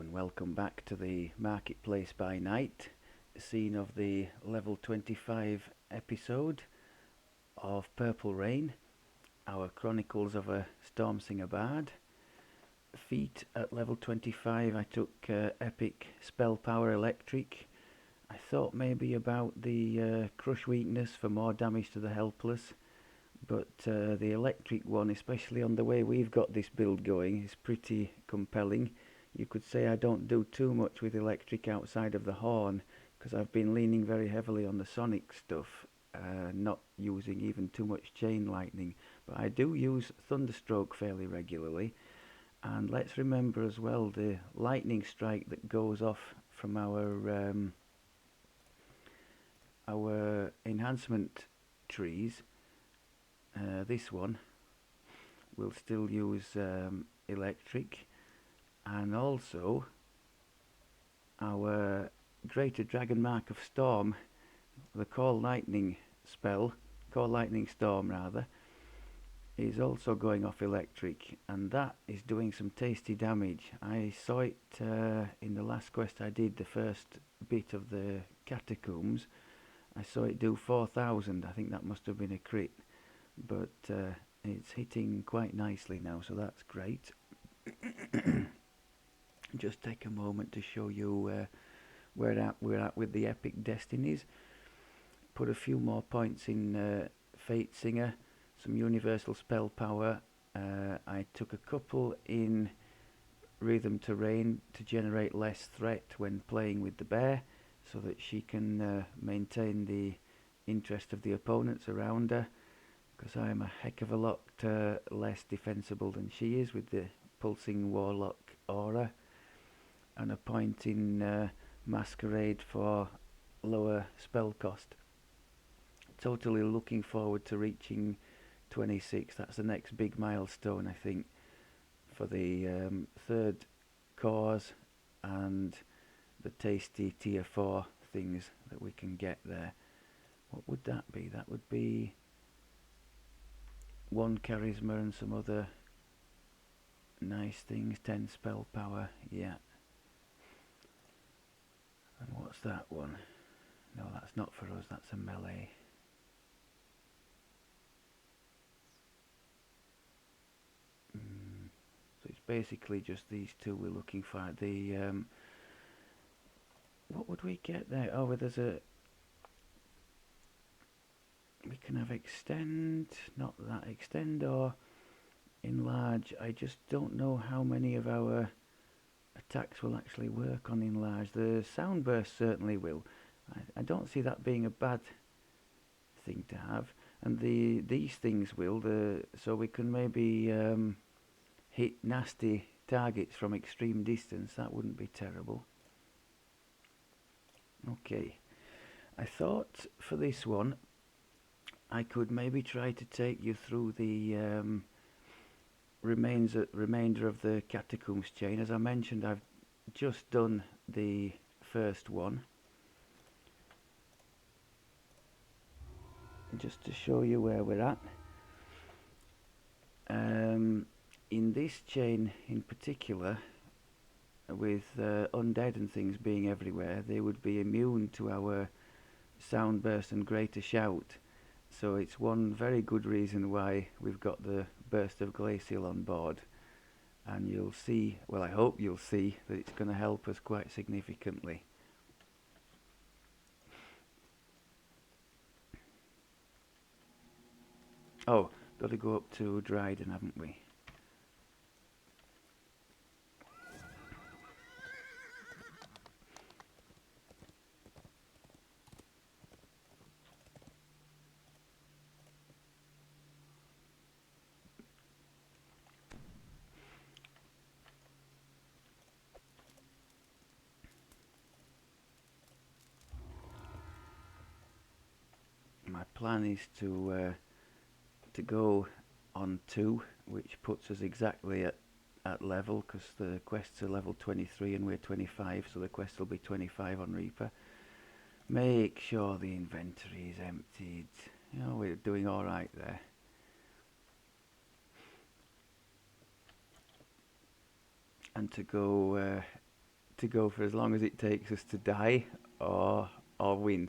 and welcome back to the Marketplace by Night, scene of the level 25 episode of Purple Rain, our Chronicles of a Stormsinger Bard. Feat at level 25 I took Epic Spell Power Electric. I thought maybe about the Crush weakness for more damage to the helpless, but the electric one, especially on the way we've got this build going, is pretty compelling. You could say I don't do too much with electric outside of the horn, because I've been leaning very heavily on the sonic stuff, not using even too much chain lightning, but I do use Thunderstroke fairly regularly. And let's remember as well the lightning strike that goes off from our enhancement trees. This one will still use electric, and also our Greater Dragon Mark of Storm, the Call Lightning spell, Call Lightning Storm rather, is also going off electric, and that is doing some tasty damage. I saw it in the last quest I did, the first bit of the Catacombs. I saw it do 4,000. I think that must have been a crit, but it's hitting quite nicely now, so that's great. Just take a moment to show you where we're at with the epic destinies. Put a few more points in Fate Singer, some universal spell power. I took a couple in Rhythm Terrain to generate less threat when playing with the bear, so that she can maintain the interest of the opponents around her, because I am a heck of a lot less defensible than she is with the Pulsing Warlock aura, and a point in Masquerade for lower spell cost. Totally looking forward to reaching 26. That's the next big milestone, I think, for the third cause and the tasty tier 4 things that we can get there. What would that be? That would be 1 charisma and some other nice things. 10 spell power, yeah. And what's that one? No, that's not for us, that's a melee. So it's basically just these two we're looking for. The what would we get there? Oh, well, we can have extend, not that extend, or enlarge. I just don't know how many of our attacks will actually work on enlarge. The sound burst certainly will. I don't see that being a bad thing to have, and these things will. So we can maybe hit nasty targets from extreme distance. That wouldn't be terrible. Okay, I thought for this one I could maybe try to take you through the remainder of the Catacombs chain. As I mentioned, I've just done the first one, just to show you where we're at. In this chain in particular, with undead and things being everywhere, they would be immune to our sound burst and greater shout. So it's one very good reason why we've got the burst of glacial on board, and you'll see, well, I hope you'll see that it's going to help us quite significantly. Oh, got to go up to Dryden, haven't we? My plan is to go on 2, which puts us exactly at level, because the quests are level 23 and we're 25, so the quest will be 25 on Reaper. Make sure the inventory is emptied. You know, we're doing alright there. And to go to go for as long as it takes us to die or win.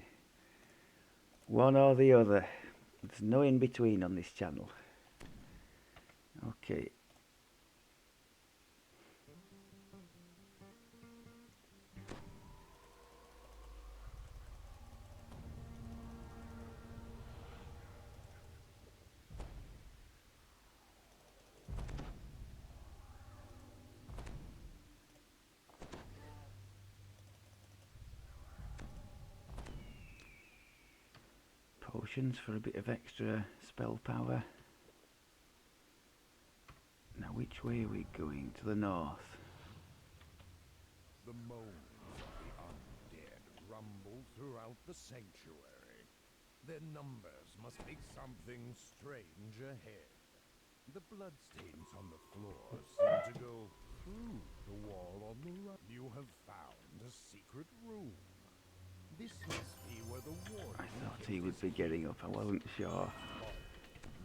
One or the other. There's no in between on this channel. Okay. Potions for a bit of extra spell power. Now which way are we going? To the north. The moans of the undead rumble throughout the sanctuary. Their numbers must make something strange ahead. The bloodstains on the floor seem to go through the wall on the right. You have found a secret room. This must be where the warden I thought he would be getting up, I wasn't sure.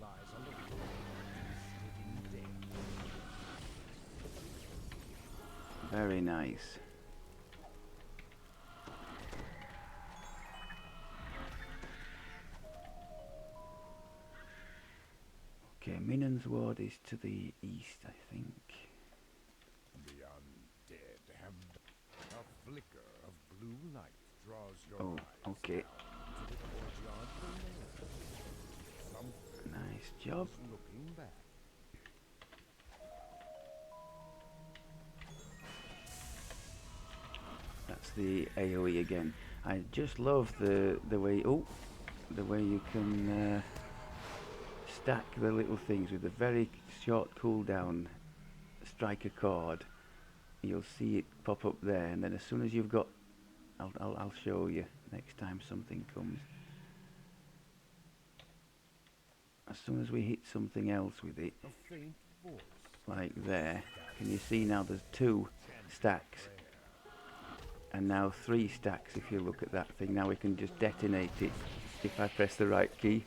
lies on the floor, twisted in death. Very nice. Okay, Minan's ward is to the east, I think. The undead have a flicker of blue light draws your eyes okay. down to the courtyard below. Something Nice job. is looking back. That's the AoE again. I just love the way you can stack the little things with a very short cooldown. Strike a chord. You'll see it pop up there, and then as soon as you've got, I'll show you next time something comes. As soon as we hit something else with it, A faint voice like there, can you see now there's 2 stacks? And now 3 stacks if you look at that thing. Now we can just detonate it if I press the right key.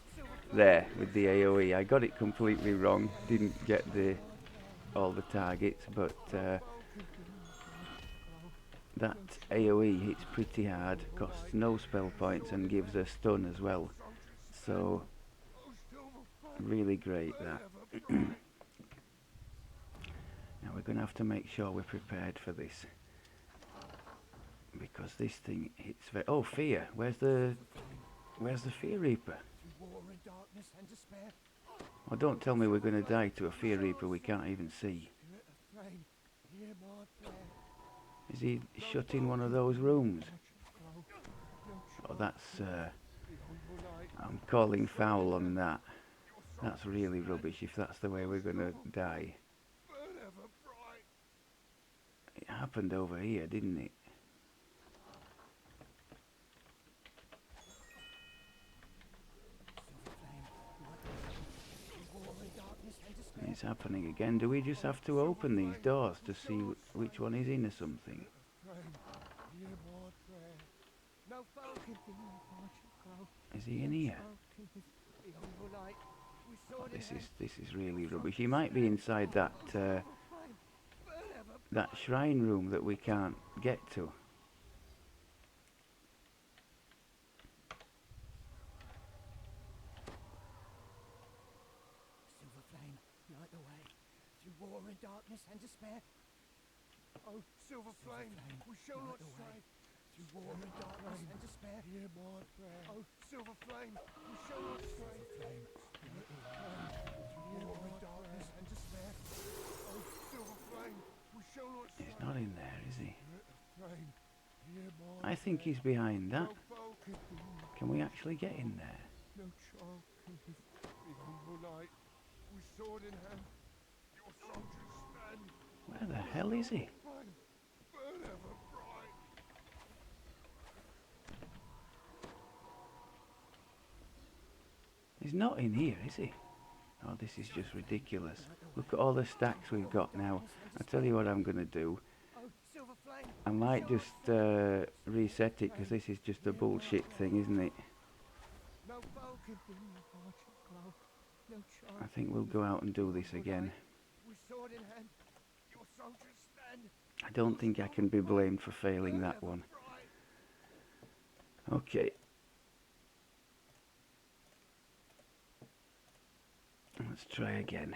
There, with the AoE. I got it completely wrong. Didn't get all the targets, but that AoE hits pretty hard, costs no spell points and gives a stun as well. So, really great that. Now we're going to have to make sure we're prepared for this. Because this thing hits very... Oh, fear! Where's the Fear Reaper? Oh, don't tell me we're going to die to a Fear Reaper we can't even see. Is he shut in one of those rooms? Oh, that's... I'm calling foul on that. That's really rubbish if that's the way we're going to die. It happened over here, didn't it? It's happening again. Do we just have to open these doors to see which one is in or something? Is he in here? Oh, this is really rubbish. He might be inside that that shrine room that we can't get to. War and darkness and despair. Oh, silver flame, we shall not stray. Through war and darkness and despair. Hear my prayer. Oh, silver flame, we shall not stray. Through war and darkness and despair. Oh, silver flame, we shall not stray. He's not in there, is he? I think he's behind that. Can we actually get in there? No child can live beyond the light. We sword in hand. Where the hell is he? He's not in here, is he? Oh, this is just ridiculous. Look at all the stacks we've got now. I'll tell you what I'm going to do. I might just reset it, because this is just a bullshit thing, isn't it? I think we'll go out and do this again. soldiers stand. I don't think I can be blamed for failing that one. Okay. Let's try again.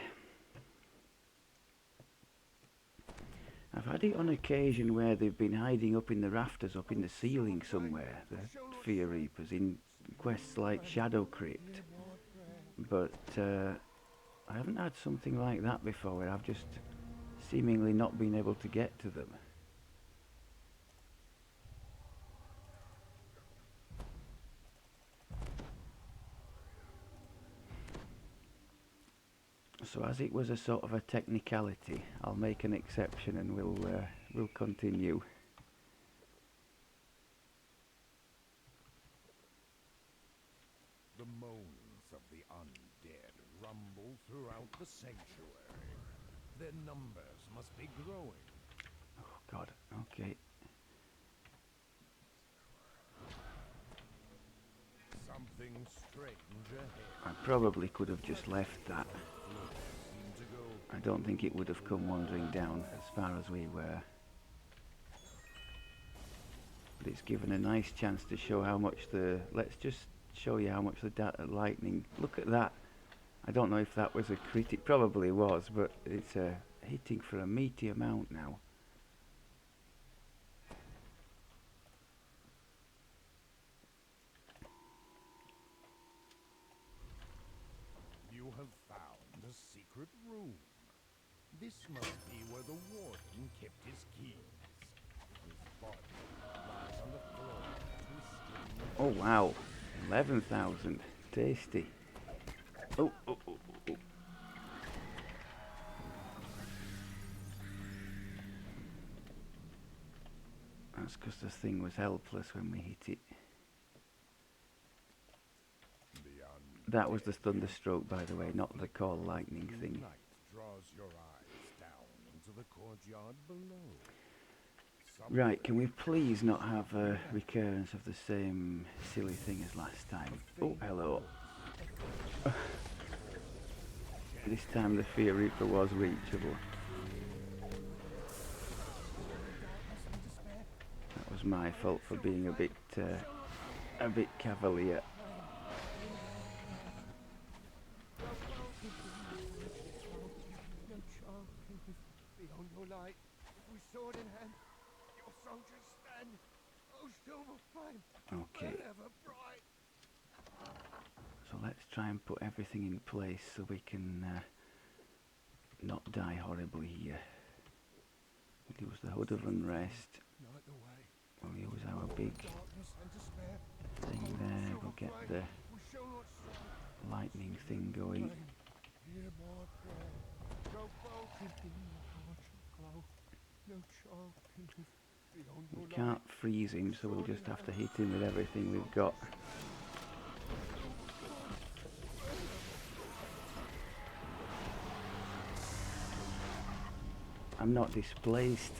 I've had it on occasion where they've been hiding up in the rafters, up in the ceiling somewhere, the Fear Reapers, in quests like Shadow Crypt. But I haven't had something like that before, where I've just seemingly not been able to get to them. So as it was a sort of a technicality, I'll make an exception and we'll continue. The moans of the undead rumble throughout the sanctuary. Their numbers must be growing. Oh God, okay. Something strange ahead. I probably could have just left that. I don't think it would have come wandering down as far as we were. But it's given a nice chance to show how much the... Let's just show you how much the lightning... Look at that. I don't know if that was a crit. It probably was, but it's hitting for a meaty amount now. You have found a secret room. This must be where the warden kept his keys. His body lies on the floor, twisted. Oh wow, 11,000. Tasty. Oh, oh, oh, oh. That's because the thing was helpless when we hit it. That was the thunderstroke, by the way, not the call lightning thing. Light draws your eyes down into the courtyard below. Right, can we please not have a recurrence of the same silly thing as last time? Oh, hello. This time the Fear Reaper was reachable. That was my fault for being a bit cavalier. Beyond your light, with sword in hand, your soldiers stand. Oh, silver flame, Okay. forever bright. So let's try and put everything in place so we can not die horribly here. We'll use the Hood of Unrest. Night away. We'll use our big Darkness and despair. thing there. We'll get the We shall not stray. lightning thing going. Hear my prayer. No foe can dim your heart shall glow. No child can live beyond We your light. can't freeze him, so we'll just have to hit him with everything we've got. I'm not displaced.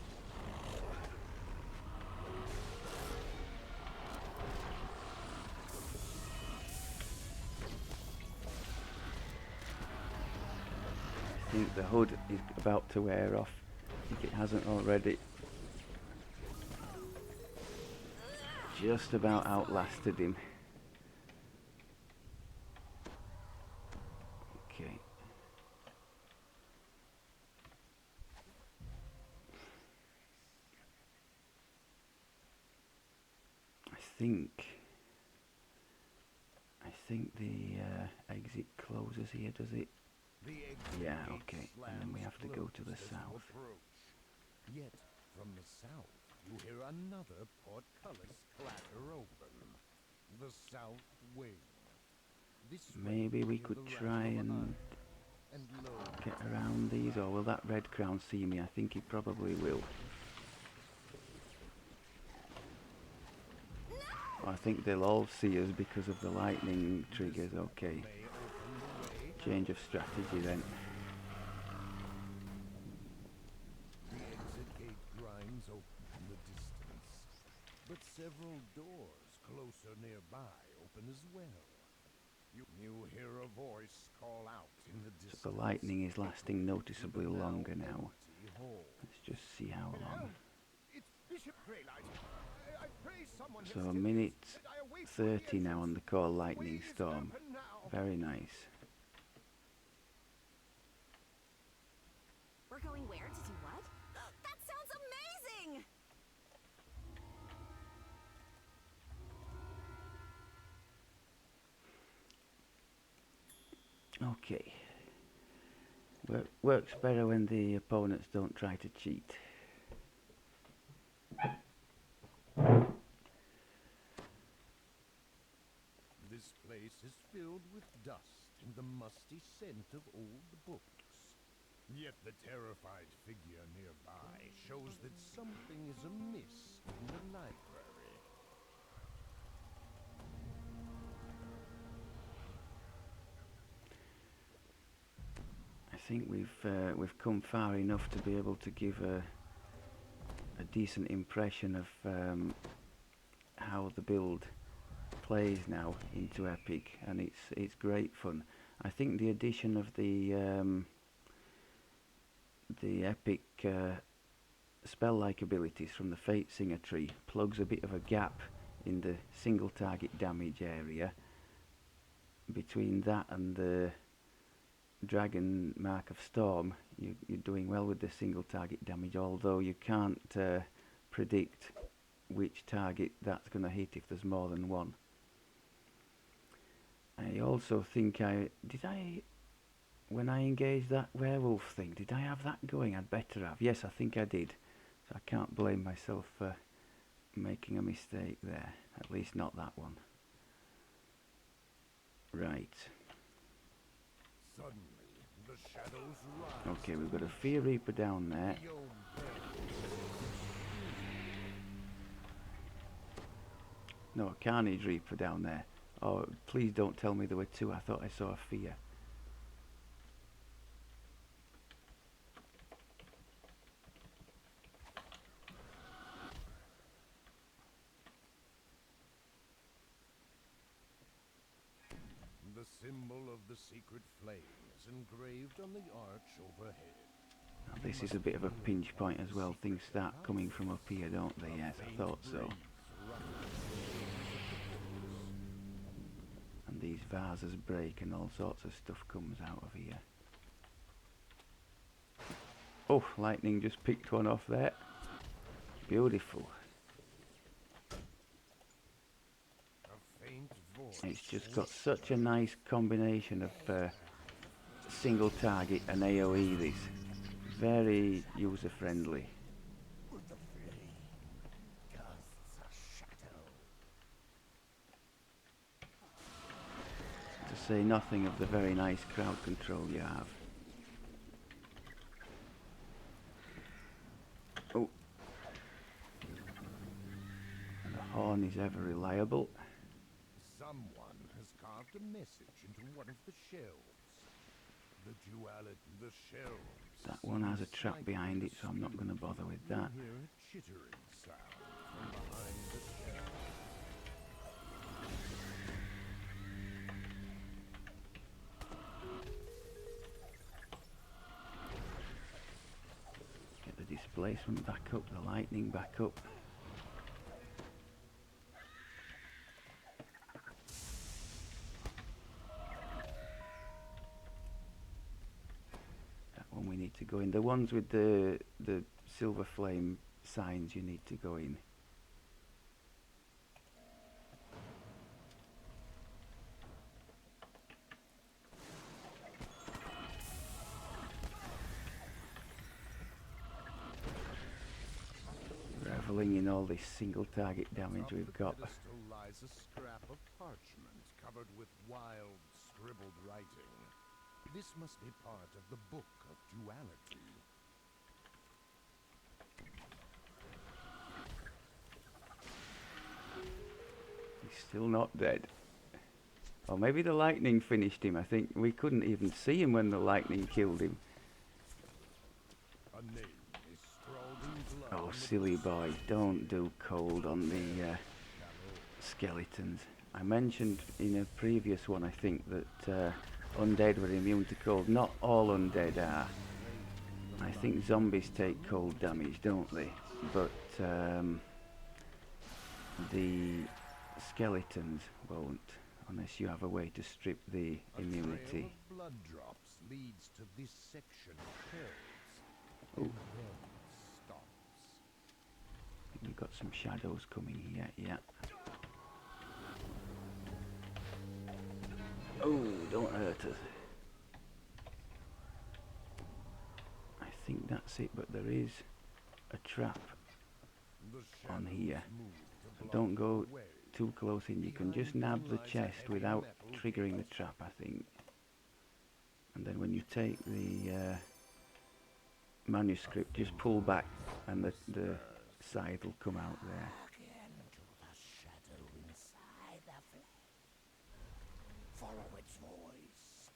I think the hood is about to wear off, if it hasn't already. Just about outlasted him. Okay. I think the exit closes here, does it? Yeah, okay. And then we have to go to the south. Yet from the south you hear another portcullis clatter open. The south wing. This Maybe we could try and get around these, or will that red crown see me? I think he probably will. I think they'll all see us because of the lightning triggers. Okay. Change of strategy then. The exit gate grinds open in the distance, but several doors closer nearby open as well. You hear a voice call out in the distance. So the lightning is lasting noticeably longer now. hall. Let's just see how long. It's Bishop Greylight. I pray someone So has a still minute is, and I await 30 now entrance. on the call The lightning way is storm. open now. Very nice. We're going where to do what? That sounds amazing! Okay. Works better when the opponents don't try to cheat. This place is filled with dust and the musty scent of old books. Yet the terrified figure nearby shows that something is amiss in the library. I think we've come far enough to be able to give a decent impression of how the build plays now into Epic, and it's great fun. I think the addition of the Epic spell-like abilities from the Fate Singer tree plugs a bit of a gap in the single target damage area between that and the Dragon Mark of Storm. You're doing well with the single target damage, although you can't predict which target that's going to hit if there's more than one. I also think when I engaged that werewolf thing, did I have that going? I'd better have. Yes, I think I did. So I can't blame myself for making a mistake there. At least not that one. Right. Suddenly, the shadows rise. Okay, we've got a Fear Reaper down there. No, a Carnage Reaper down there. Oh, please don't tell me there were two. I thought I saw a Fear. The symbol of the secret flame is engraved on the arch overhead. Now, this is a bit of a pinch point as well. Things start coming from up here, don't they? Yes, I thought so. And these vases break and all sorts of stuff comes out of here. Oh, lightning just picked one off there. Beautiful. It's just got such a nice combination of single target and AoE. This very user friendly. The flame casts a shadow. To say nothing of the very nice crowd control you have. Oh, and the horn is ever reliable. Someone has carved a message into one of the shelves. The duality, the shelves. That one has a trap behind it, so I'm not going to bother with that. You hear a chittering sound from behind the shelf. Get the displacement back up, the lightning back up. We need to go in. The ones with the silver flame signs, you need to go in. Reveling in all this single target damage we've got. Atop the pedestal lies a scrap of parchment covered with wild, scribbled writing. This must be part of the Book of Duality. He's still not dead. Or maybe the lightning finished him. I think we couldn't even see him when the lightning killed him. A name is scrawled in blood. Oh, silly boy, don't do cold on the skeletons. I mentioned in a previous one, I think, that undead were immune to cold. Not all undead are. I think zombies take cold damage, don't they? But the skeletons won't, unless you have a way to strip the A trail immunity. of blood drops leads to this section of shells, Oh, and then stops. we've got some shadows coming here, yeah. Oh, don't hurt us. I think that's it, but there is a trap The on shadows here. move to So block don't go the way. too close in. You can just Behind nab them the lies a chest heavy without metal triggering the gate. trap, I think. And then when you take the manuscript, just pull back and the side will come out there. Again to the shadow inside the flame. Follow its voice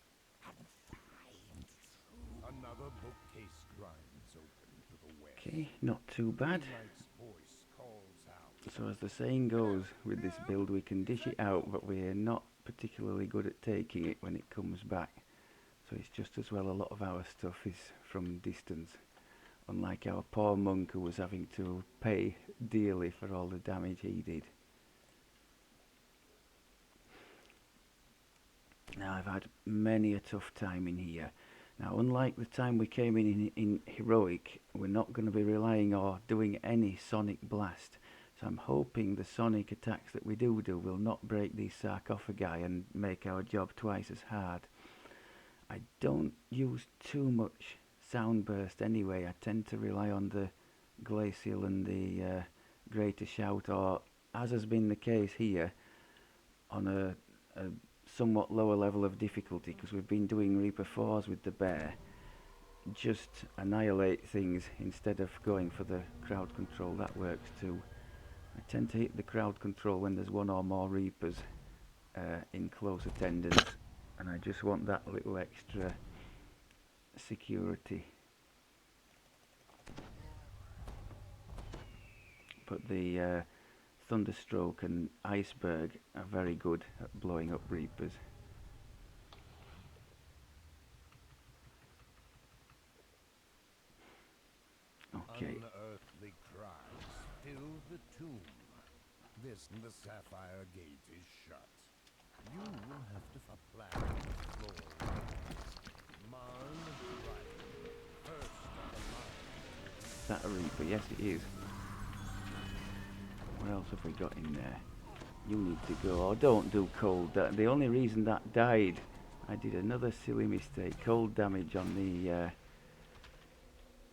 and find truth. Another bookcase grinds open to the west. Okay, not too bad. Daylight's voice calls out. So as the saying goes, with this build we can dish it out, but we're not particularly good at taking it when it comes back. So it's just as well a lot of our stuff is from distance. Unlike our poor monk who was having to pay dearly for all the damage he did. Now I've had many a tough time in here. Now unlike the time we came in Heroic, we're not going to be relying or doing any sonic blast. So I'm hoping the sonic attacks that we do will not break these sarcophagi and make our job twice as hard. I don't use too much sound burst anyway. I tend to rely on the glacial and the greater shout, or as has been the case here, on a somewhat lower level of difficulty, because we've been doing Reaper 4s with the bear. Just annihilate things instead of going for the crowd control. That works too. I tend to hit the crowd control when there's one or more Reapers in close attendance, and I just want that little extra security. But the Thunderstroke and Iceberg are very good at blowing up Reapers. Okay. Unearthly cries fill the tomb. The sapphire gate is shut. You will have to apply the floor. Marn right. First of the line. Is that a Reaper? Yes, it is. What else have we got in there? You need to go. Oh, don't do cold. The only reason that died, I did another silly mistake. Cold damage on the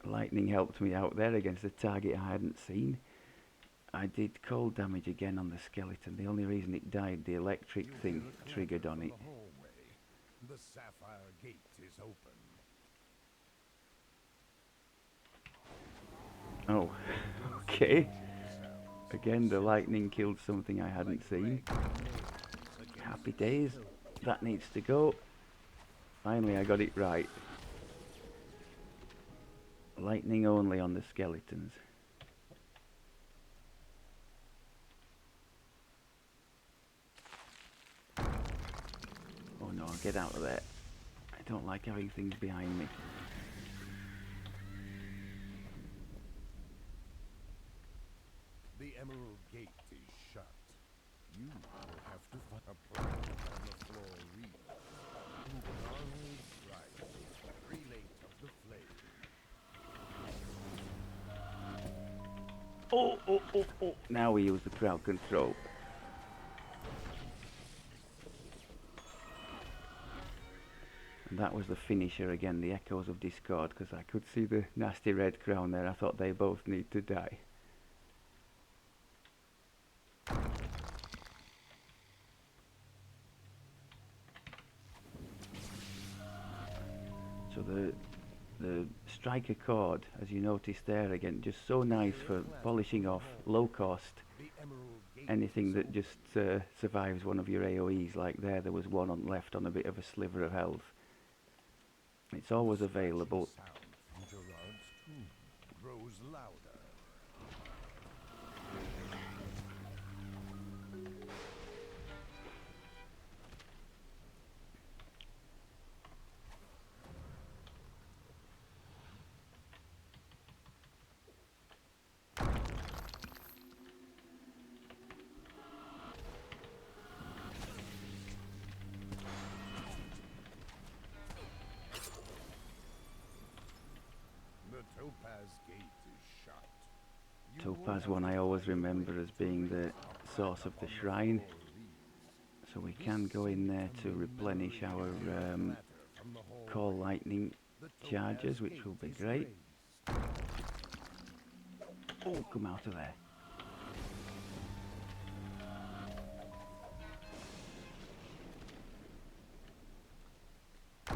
lightning helped me out there against a target I hadn't seen. I did cold damage again on the skeleton. The only reason it died, the electric You thing hear a triggered clatter on from it. the hallway. The sapphire gate is open. Oh, okay. Again, the lightning killed something I hadn't seen. Happy days. That needs to go. Finally, I got it right. Lightning only on the skeletons. Oh no, get out of there. I don't like having things behind me. The Emerald Gate is shut. You will have to find a plan on the floor read. Arnold right. Prelate of the flame. Oh. Now we use the crowd control. And that was the finisher again, the Echoes of Discord, because I could see the nasty red crown there. I thought they both need to die. So the striker chord, as you notice there again, just so nice for polishing off low cost The Emerald Gate anything is that just survives one of your AoEs. Like there was one on left on a bit of a sliver of health. It's always available. The sound from Gerard's tomb grows louder. Topaz Gate is shut. You Topaz will one have I to always find a remember way as to being reach the a plaque source of the upon shrine. floor reads, So we "This can go in there to sanctum in replenish memory." our You hear a clatter from the call hallway. lightning The charges, Topaz which will Gate be is great. raised. Oh, come out of there. The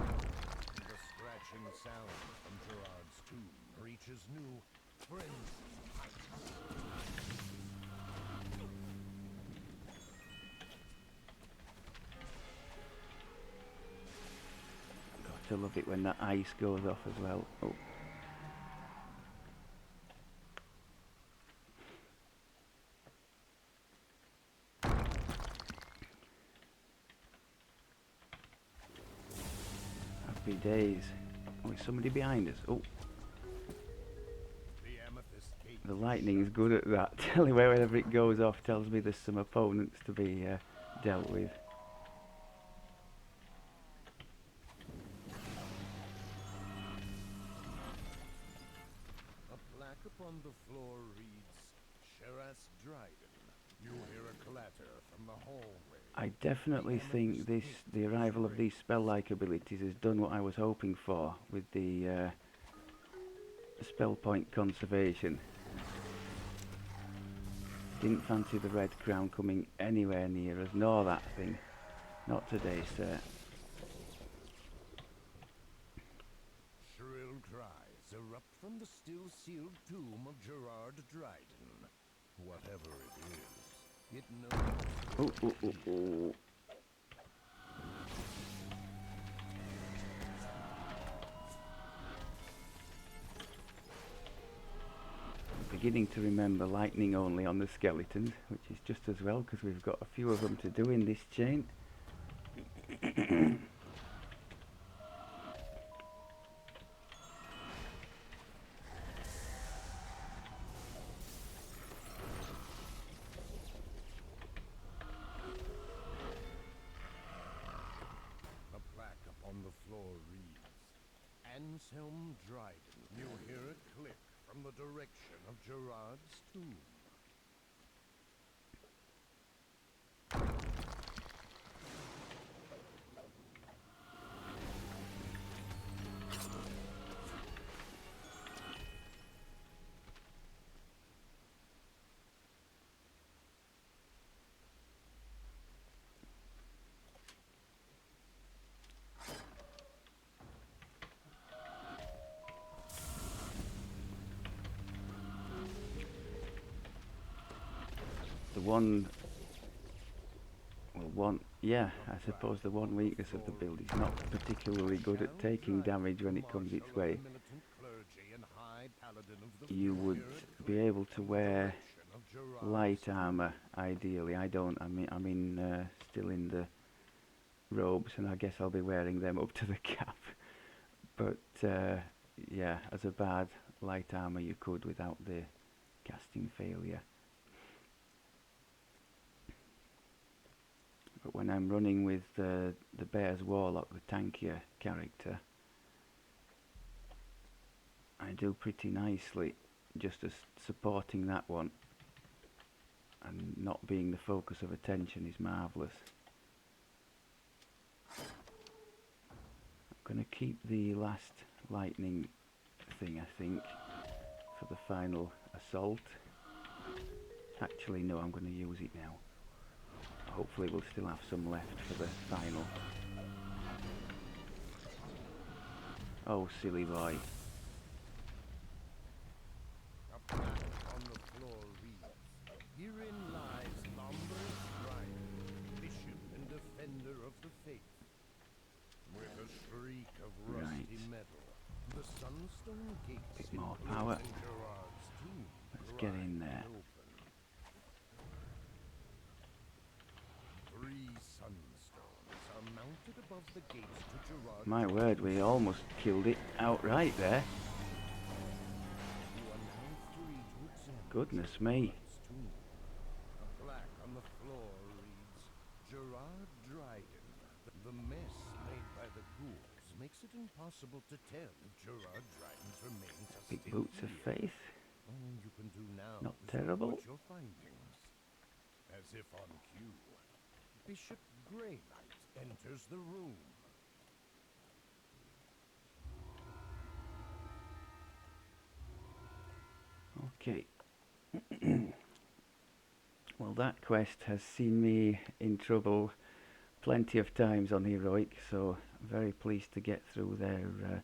scratching sound from Gerard's tomb reaches new frenzy heights. Got to love it when that ice goes off as well. Oh. Happy days. Oh, is somebody behind us? Oh, The amethyst gate the is lightning is shut. good at that. Telling me whenever it goes off tells me there's some opponents to be dealt with. A plaque upon the floor reads, "Sheras Dryden." You hear a clatter from the hallway. I definitely think the arrival of these spell-like abilities has done what I was hoping for with the spell point conservation. Didn't fancy the red crown coming anywhere near us, nor that thing. Not today, sir. Shrill cries erupt from the still-sealed tomb of Gerard Dryden. Whatever it is, it knows. Oh, oh, oh, oh. Beginning to remember lightning only on the skeletons, which is just as well because we've got a few of them to do in this chain. A plaque upon the floor reads, "Anselm Dryden." You hear a click from the direction of Gerard's tomb. The one, yeah, I suppose the one weakness of the build is not particularly good at taking damage when it comes its way. You would be able to wear light armor, ideally. I don't. I'm in still in the robes, and I guess I'll be wearing them up to the cap. But yeah, as a bard, light armor you could without the casting failure. But when I'm running with the Bear's Warlock, the tankier character, I do pretty nicely just as supporting that one, and not being the focus of attention is marvellous. I'm going to keep the last lightning thing, I think, for the final assault. Actually, no, I'm going to use it now. Hopefully we'll still have some left for the final. Oh, silly boy. A plaque on the floor reads, "Herein lies Lombarus Dryden, bishop and defender of the faith." With a shriek of rusty metal, the sunstone gates Bit more power. enclosing Gerard's tomb Let's get in grind there. open. 3 sunstones are mounted above the gates to Gerard's My word, we almost killed it outright there. You are now free to examine Goodness me. Gerard's tomb. A plaque on the floor reads, "Gerard Dryden, the mess made by the ghouls makes it impossible to tell if Gerard Dryden's remains are Big still boots of here. faith. All you can do now Not is terrible. report your findings. As if on cue, Bishop Grey Knight enters the room. Okay. Well, that quest has seen me in trouble plenty of times on Heroic, so I'm very pleased to get through there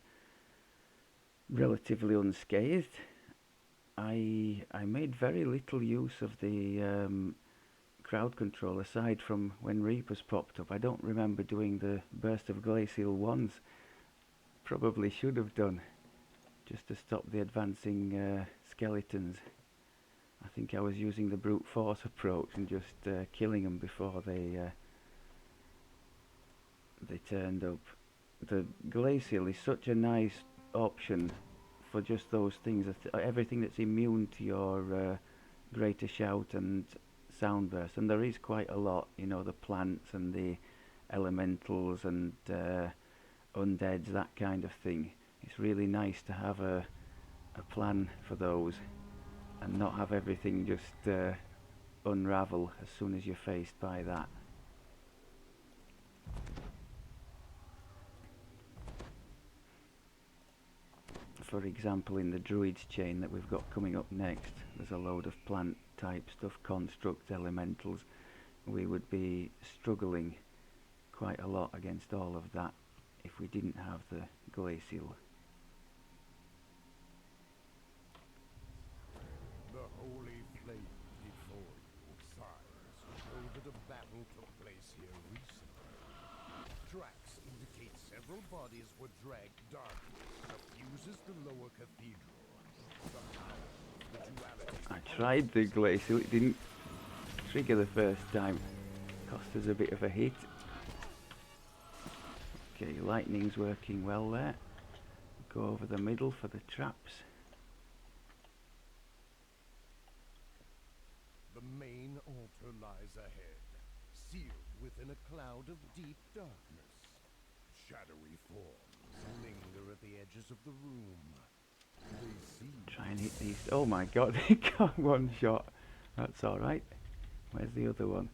relatively unscathed. I made very little use of the crowd control aside from when Reapers popped up. I don't remember doing the burst of glacial ones. Probably should have done, just to stop the advancing skeletons. I think I was using the brute force approach and just killing them before they turned up. The glacial is such a nice option for just those things. Everything that's immune to your greater shout and sound burst, and there is quite a lot. You know, the plants and the elementals and undeads, that kind of thing. It's really nice to have a plan for those and not have everything just unravel as soon as you're faced by that. For example, in the druids chain that we've got coming up next, there's a load of plant type stuff, constructs, elementals. We would be struggling quite a lot against all of that if we didn't have the glacial. The holy flame before you, sires, show that a battle took place here recently. Tracks indicate several bodies were dragged. Darkness suffuses the lower cathedral. The power of the duality. I tried the glacial, it didn't trigger the first time. Cost us a bit of a hit. Okay, lightning's working well there. Go over the middle for the traps. The main altar lies ahead, sealed within a cloud of deep darkness. Shadowy forms linger at the edges of the room. They seem Try and hit these. Oh my god, he got one shot. That's alright. Where's the other one?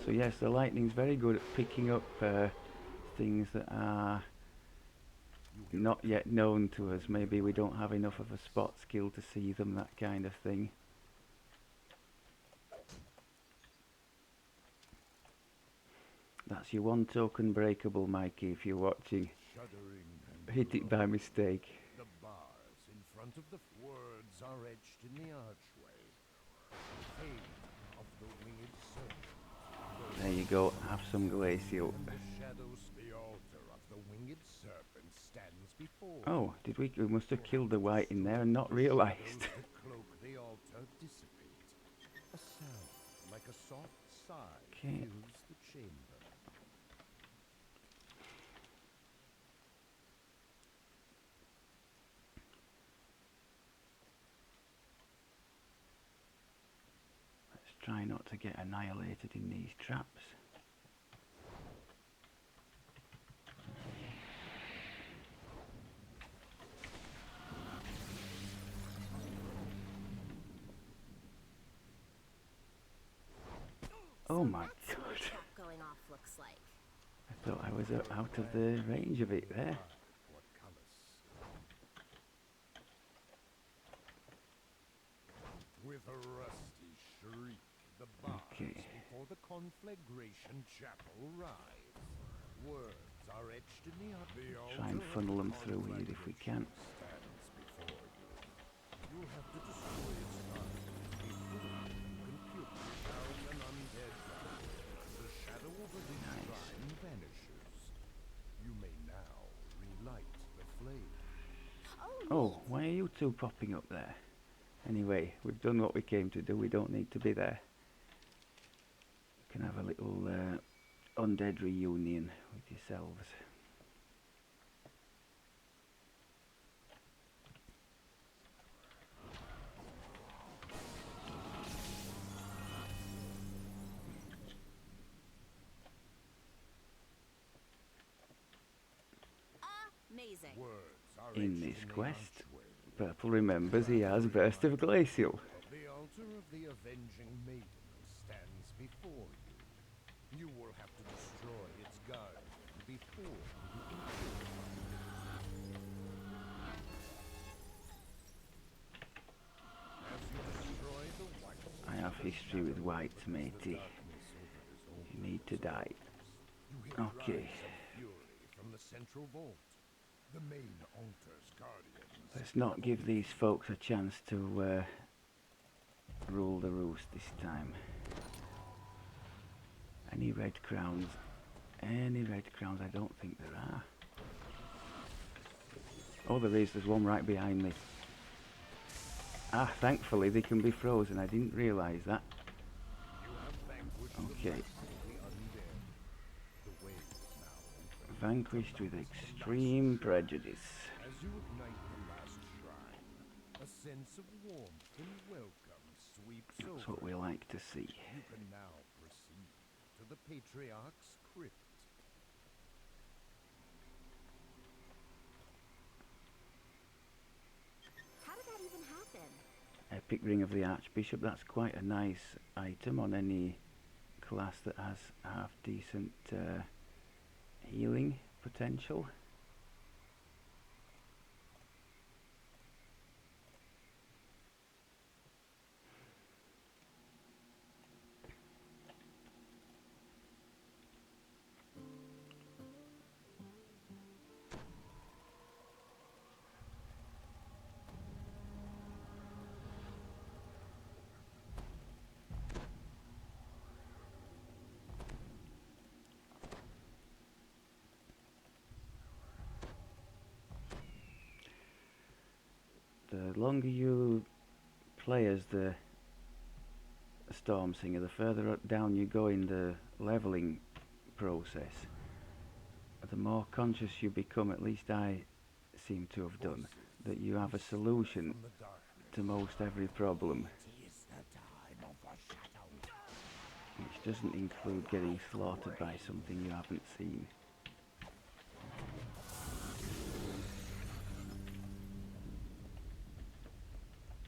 So yes, the lightning's very good at picking up things that are not yet known to us. Maybe we don't have enough of a spot skill to see them, that kind of thing. That's your one token breakable, Mikey, if you're watching. shuddering and Hit it by mistake. the bars in front of the words are etched in the archway. Fate of the winged serpent. There you go, have some glacial. And the shadows, the altar of the winged serpent stands before. Oh, did we must have killed the white in there and not realised. Shadows that cloak the altar dissipate. A sound like a soft sigh Okay. fills the chamber. Let's try not to get annihilated in these traps. Oh my That's what god. a trap going off looks like. I thought I was out of the range of it there. Portcullis. With a rusty shriek, the bars Okay. before the conflagration chapel rise. Words are etched in the Try and funnel them through here if we can. Stands before you. You have to destroy its life. Compute an undead battle. The shadow over the shrine vanishes. You may now relight the flame. Oh, why are you two popping up there? Anyway, we've done what we came to do. We don't need to be there. You can have a little undead reunion with yourselves. amazing. Words are in etched this in the quest. archway. Purple remembers he has Burst of Glacial. The altar of the Avenging Maiden stands before you. You will have to destroy its guardian before you can purify it. As you destroy the white, I have history with whites, the matey. darkness over his You need to die. you hear Okay. cries of fury from the central vault. The main altar's guardians. Let's not give these folks a chance to rule the roost this time. Any red crowns? Any red crowns? I don't think there are. Oh, there is. There's one right behind me. Ah, thankfully they can be frozen. I didn't realise that. You have vanquished Okay. the undead. The way is now open. Vanquished with extreme prejudice. As you ignite the last shrine, a sense of warmth and welcome sweeps That's over. what we like to see. You can now proceed to the Patriarch's crypt. How did that even happen? Epic Ring of the Archbishop. That's quite a nice item on any class that has half decent healing potential. The longer you play as the Stormsinger, the further down you go in the leveling process, the more conscious you become, at least I seem to have done, that you have a solution From the darkness. to most every problem, It is the time of the shadow. which doesn't include getting slaughtered by something you haven't seen.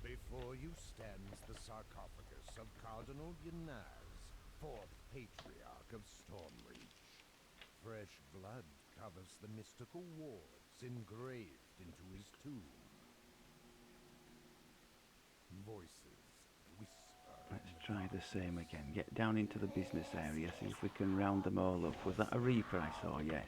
Before you stands the sarcophagus of Cardinal Yanaz, fourth Patriarch of Stormreach. Fresh blood covers the mystical wards engraved into his tomb. Voices whisper. Let's try the same again. Get down into the business area, see if we can round them all up. Was that a Reaper I saw? Yes.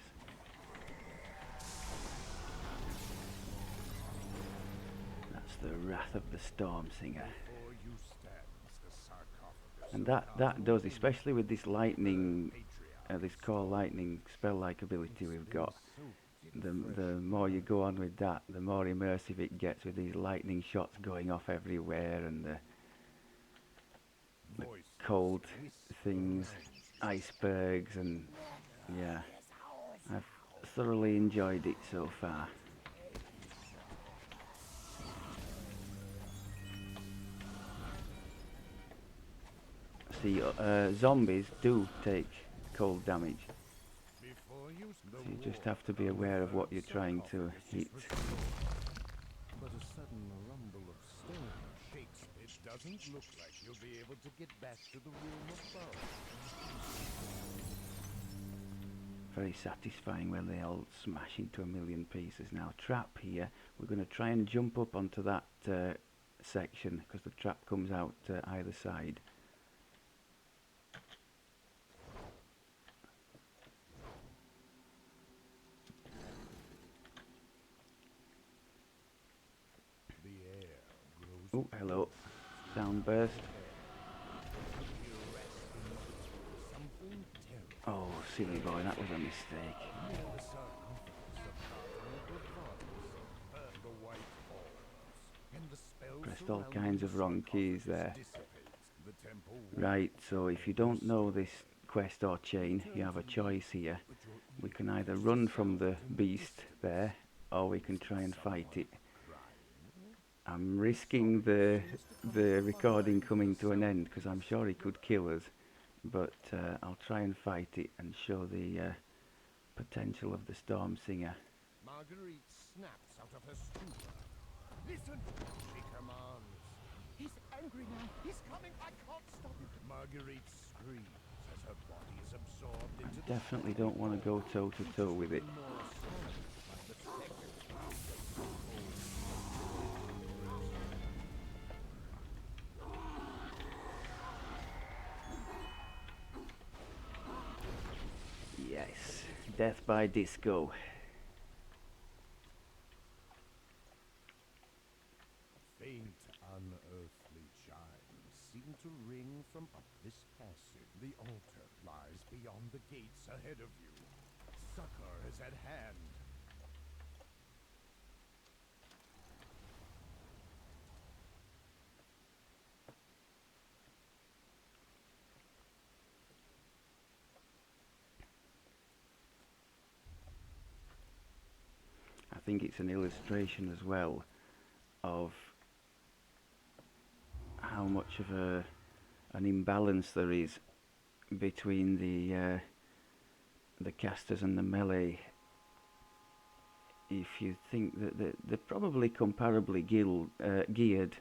That's the Wrath of the Stormsinger. Before you stands the sarcophagus And of that Cardinal does, especially with this lightning, Patriarch this core lightning spell-like ability we've got. soaked in fresh The more you go on with that, the more immersive it gets with these lightning shots going off everywhere and the voices cold whisper things, around you. icebergs, and yeah, I've thoroughly enjoyed it so far. See, zombies do take cold damage, Before you so you just have to be aware of what you're trying to hit. But a sudden rumble of stone shakes. It doesn't look like you'll be able to get back to the room above. Very satisfying when they all smash into a million pieces. Now, trap here. We're going to try and jump up onto that section because the trap comes out either side. The air grows Oh, hello. Sound burst. something terrible. Oh, silly boy, that was a mistake. Near the sarcophagus of Cardinal Bravardus, the white falls, and the spell Pressed all surrounding kinds the of wrong keys sarcophagus there. dissipates. The temple Right, so if you don't know this quest or chain, you have a choice here. We can either run from the beast there, or we can try and fight it. I'm risking the recording coming to an end because I'm sure he could kill us, but I'll try and fight it and show the potential of the Stormsinger. My Marguerite snaps out of her stupor. Listen! She commands. He's angry now. He's coming. I can't stop him. Marguerite screams as her body is absorbed into the Definitely don't want to go toe to toe with it. more astonished by the spectacle. Yes, death by disco. Faint, unearthly chimes seem to ring from up this passage. The altar lies beyond the gates ahead of you. Succor is at hand. I think it's an illustration as well of how much of an imbalance there is between the casters and the melee. If you think that they're probably comparably geared,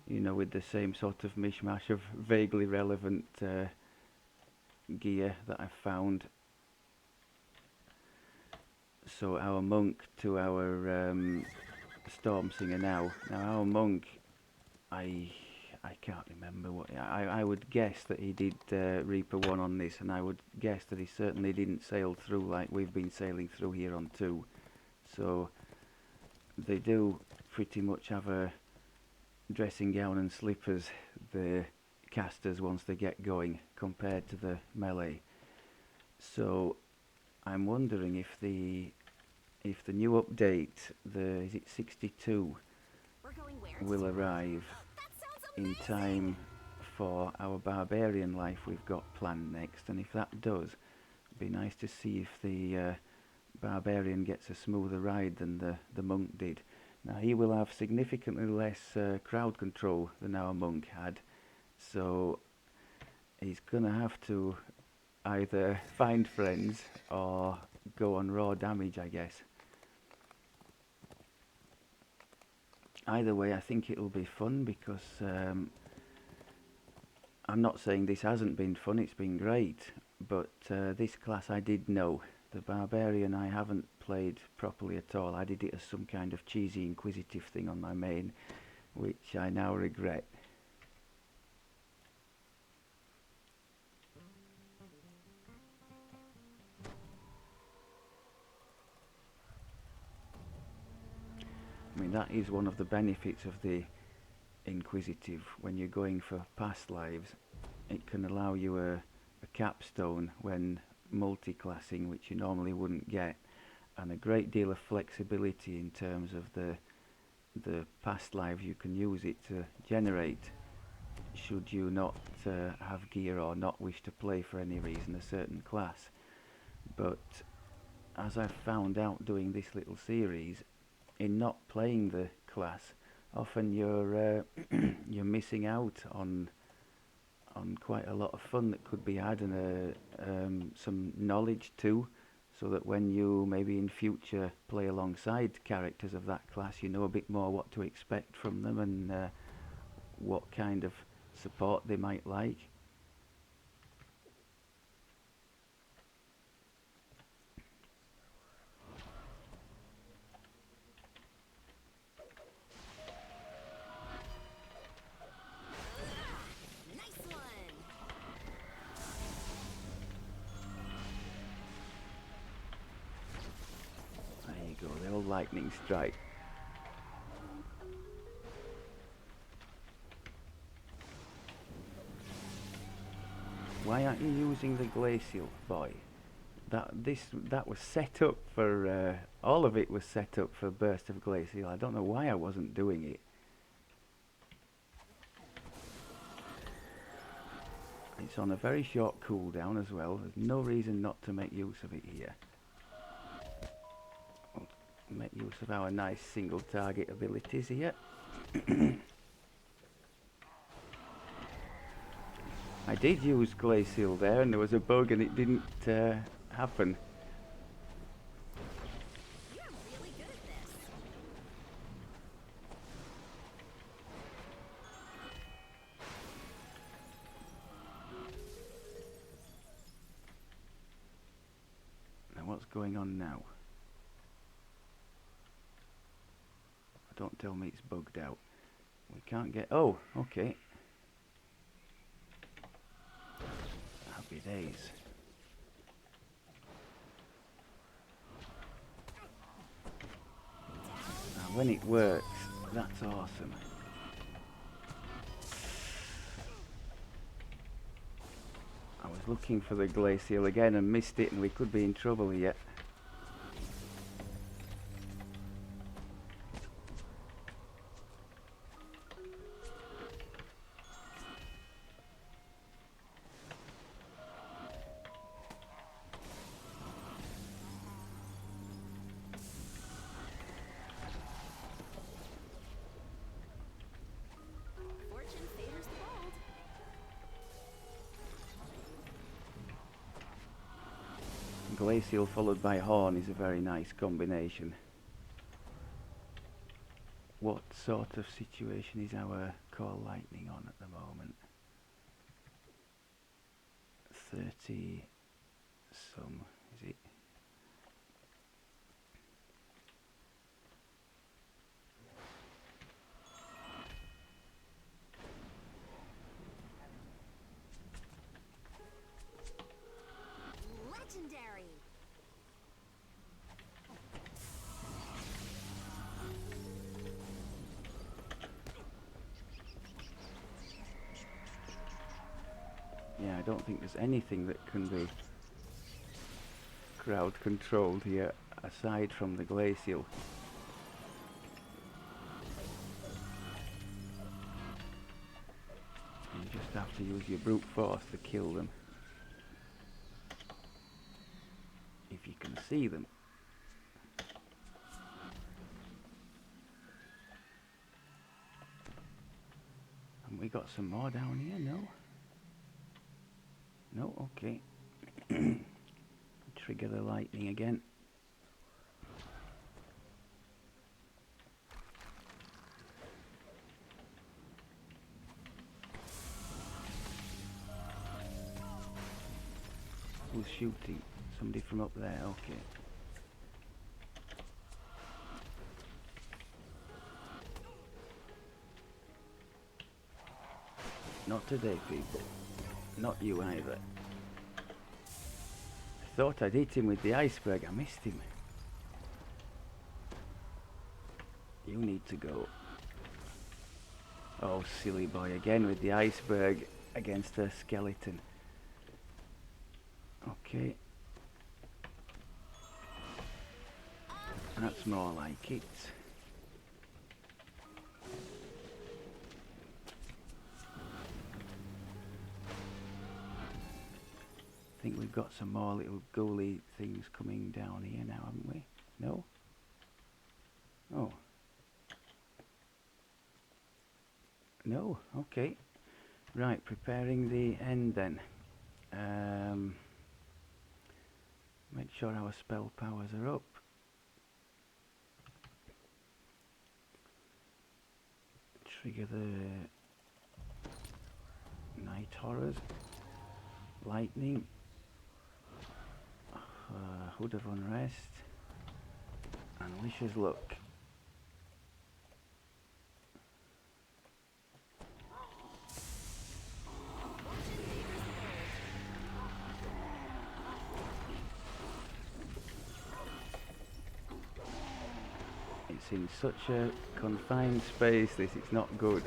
you know, with the same sort of mishmash of vaguely relevant gear that I've found. So our monk to our Stormsinger now. Now our monk, I can't remember what I would guess that he did Reaper 1 on this, and I would guess that he certainly didn't sail through like we've been sailing through here on 2. So they do pretty much have a dressing gown and slippers, the casters, once they get going, compared to the melee. So I'm wondering if the new update, is it 62, We're going where? will arrive That sounds in amazing! time for our barbarian life we've got planned next, and if that does, it'd be nice to see if the barbarian gets a smoother ride than the monk did. Now he will have significantly less crowd control than our monk had, so he's gonna have to either find friends or go on raw damage, I guess. Either way, I think it'll be fun, because I'm not saying this hasn't been fun, it's been great, but this class I did know. The barbarian I haven't played properly at all. I did it as some kind of cheesy inquisitive thing on my main, which I now regret. I mean, that is one of the benefits of the inquisitive. When you're going for past lives, it can allow you a capstone when multi-classing, which you normally wouldn't get, and a great deal of flexibility in terms of the past lives you can use it to generate, should you not have gear or not wish to play for any reason a certain class. But as I've found out doing this little series, in not playing the class, often you're you're missing out on quite a lot of fun that could be had, and some knowledge too, so that when you maybe in future play alongside characters of that class, you know a bit more what to expect from them, and what kind of support they might like. Nice one! There you go, the old lightning strike. Why aren't you using the glacial, boy? That was set up for all of it was set up for burst of glacial. I don't know why I wasn't doing it. It's on a very short cooldown as well. There's no reason not to make use of it here. We'll make use of our nice single target abilities here. I did use glacial there, and there was a bug and it didn't happen. You're really going on now? Don't tell me it's bugged out. We can't get... Oh, okay. Happy days. Now, when it works, that's awesome. I was looking for the glacial again and missed it, and we could be in trouble here. Fortune favors the bold. Glacial followed by horn is a very nice combination. What sort of situation is our core lightning on at the moment? 30 some, is it? Legendary. Yeah, I don't think there's anything that can be crowd controlled here aside from the glacial. You just have to use your brute force to kill them. If you can see them. And we got some more down here, no? No, okay. Trigger the lightning again. Who's shooting? Somebody from up there, okay. Not today, people. Not you either. I thought I'd hit him with the iceberg. I missed him. You need to go. Oh, silly boy, again with the iceberg against a skeleton. Okay. That's more like it. I think we've got some more little ghouly things coming down here now, haven't we? No? Oh. No? Okay. Right, preparing the end then. Make sure our spell powers are up. Trigger the night horrors. Lightning. Hood of Unrest. And Wish's Luck. It's in such a confined space, this, it's not good.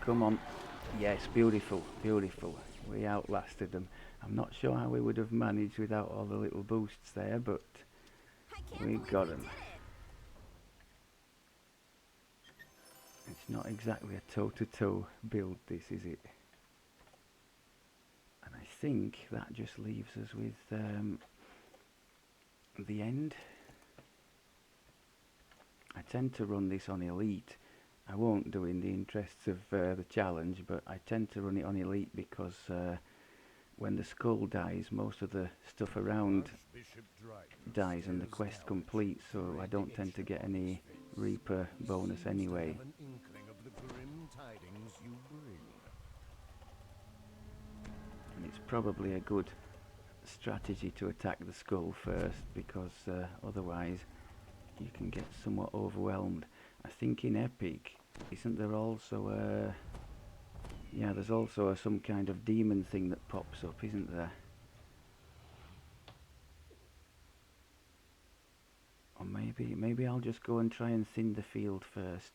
Come on. Yes, beautiful, beautiful. We outlasted them. I'm not sure how we would have managed without all the little boosts there, but we got them. It's not exactly a toe-to-toe build, this, is it? And I think that just leaves us with the end. I tend to run this on Elite. I won't do in the interests of the challenge, but I tend to run it on Elite because when the skull dies, most of the stuff around dies and the quest completes, so I don't tend to get any Reaper bonus anyway. it's probably a good strategy to attack the skull first, because otherwise you can get somewhat overwhelmed. I think in Epic, isn't there also yeah, there's also some kind of demon thing that pops up, isn't there? Or maybe I'll just go and try and thin the field first.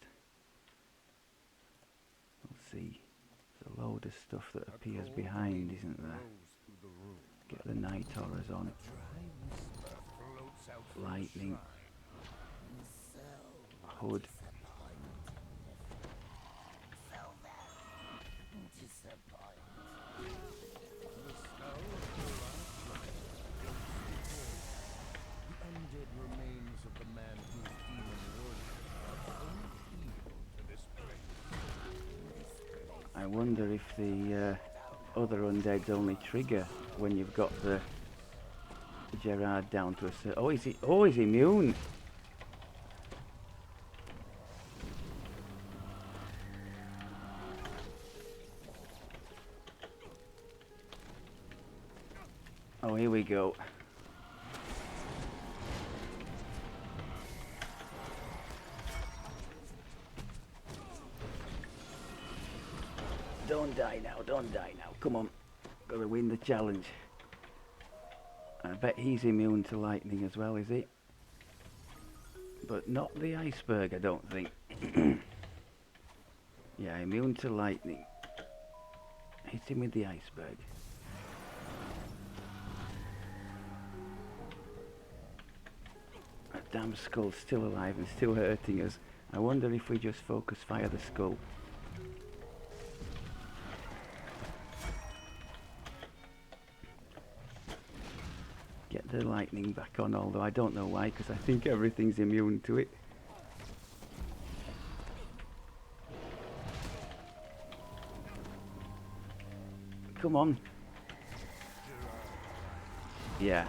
We'll see. There's a load of stuff that appears behind, isn't there? Get the night horrors on. Lightning. Hood. I wonder if the other undeads only trigger when you've got the Gerard down to a certain... Oh, is he? Oh, he's immune. Oh, here we go. Don't die now, don't die now. Come on. Gotta win the challenge. I bet he's immune to lightning as well, is he? But not the iceberg, I don't think. Yeah, immune to lightning. Hit him with the iceberg. That damn skull's still alive and still hurting us. I wonder if we just focus fire the skull. Get the lightning back on, although I don't know why, because I think everything's immune to it. Come on. Yeah,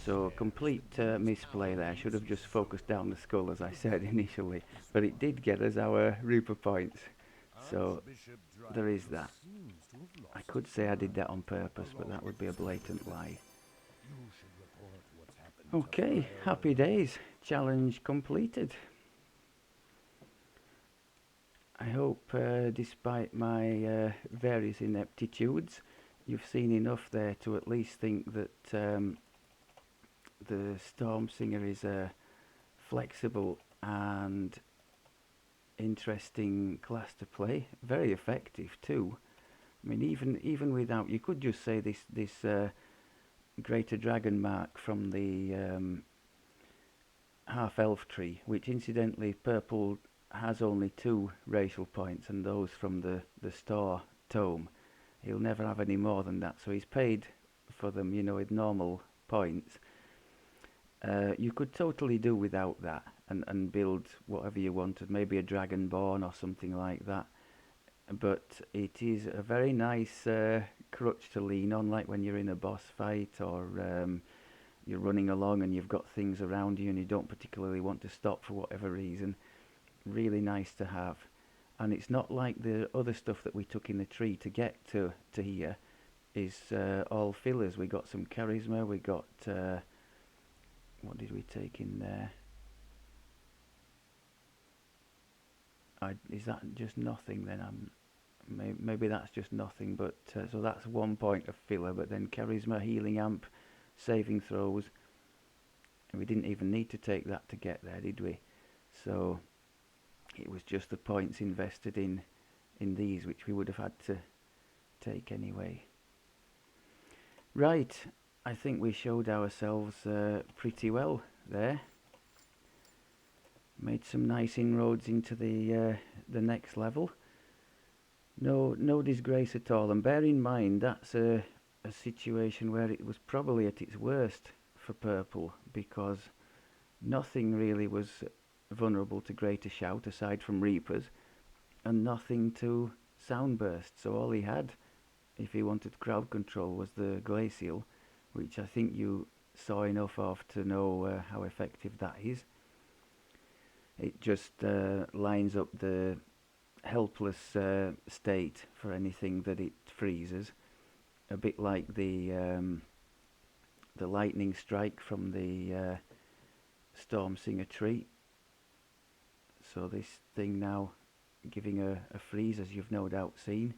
so complete misplay there. Should have just focused down the skull, as I said initially. But it did get us our Reaper points. So there is that. I could say I did that on purpose, but that would be a blatant lie. Okay, happy days. Challenge completed. I hope, despite my various ineptitudes, you've seen enough there to at least think that the Stormsinger is a flexible and interesting class to play. Very effective too. I mean, even without, you could just say this Greater Dragon mark from the half-elf tree, which incidentally purple has only 2 racial points, and those from the store tome. He'll never have any more than that, so he's paid for them, you know, with normal points. You could totally do without that and build whatever you wanted, maybe a Dragonborn or something like that. But it is a very nice crutch to lean on, like when you're in a boss fight, or you're running along and you've got things around you and you don't particularly want to stop for whatever reason. Really nice to have. And it's not like the other stuff that we took in the tree to get to here is all fillers. We got some charisma, we got what did we take in there? Is that just nothing then? Maybe that's just nothing, but so that's 1 point of filler, but then charisma, healing amp, saving throws, and we didn't even need to take that to get there, did we? So it was just the points invested in these, which we would have had to take anyway. Right, I think we showed ourselves pretty well there. Made some nice inroads into the next level. No disgrace at all, and bear in mind that's a situation where it was probably at its worst for purple, because nothing really was vulnerable to Greater Shout aside from Reapers, and nothing to Soundburst. So all he had, if he wanted crowd control, was the Glacial, which I think you saw enough of to know how effective that is. It just lines up the helpless state for anything that it freezes, a bit like the lightning strike from the Stormsinger tree. So this thing now giving a freeze, as you've no doubt seen.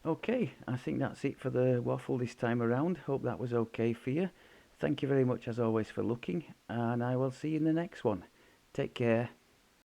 Okay, I think that's it for the waffle this time around. Hope that was okay for you. Thank you very much as always for looking, and I will see you in the next one. Take care.